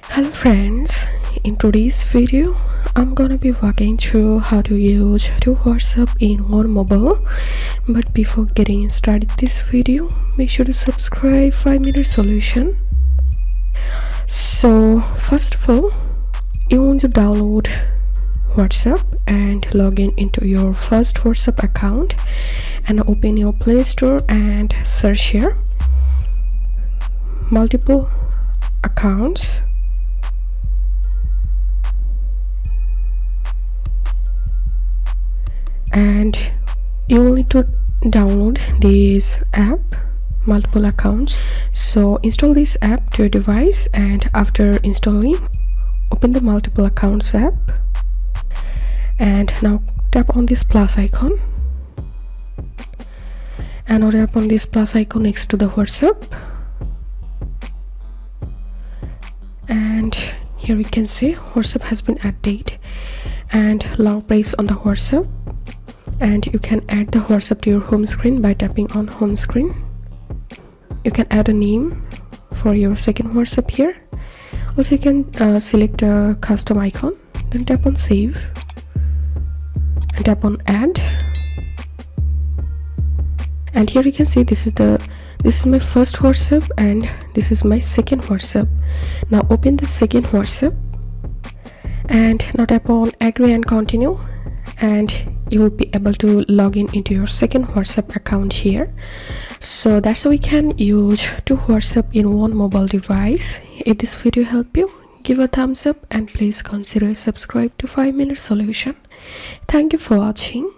Hello friends, in today's video I'm gonna be walking through how to use two WhatsApp in one mobile. But before getting started this video, make sure to subscribe 5-minute solution. So first of all, you want to download WhatsApp and log in into your first WhatsApp account and open your Play Store and search here multiple accounts. And you will need to download this app multiple accounts. So install this app to your device, and after installing, open the multiple accounts app and now tap on this plus icon, and now tap on this plus icon next to the WhatsApp, and here we can see WhatsApp has been added, and long press on the WhatsApp and you can add the WhatsApp to your home screen by tapping on home screen. You can add a name for your second WhatsApp here. Also you can select a custom icon, then tap on save and tap on add, and here you can see this is my first WhatsApp and this is my second WhatsApp. Now open the second WhatsApp and now tap on agree and continue, and you will be able to log in into your second WhatsApp account here. So that's how we can use two WhatsApp in one mobile device. If this video helped you, give a thumbs up and please consider subscribe to 5-minute solution. Thank you for watching.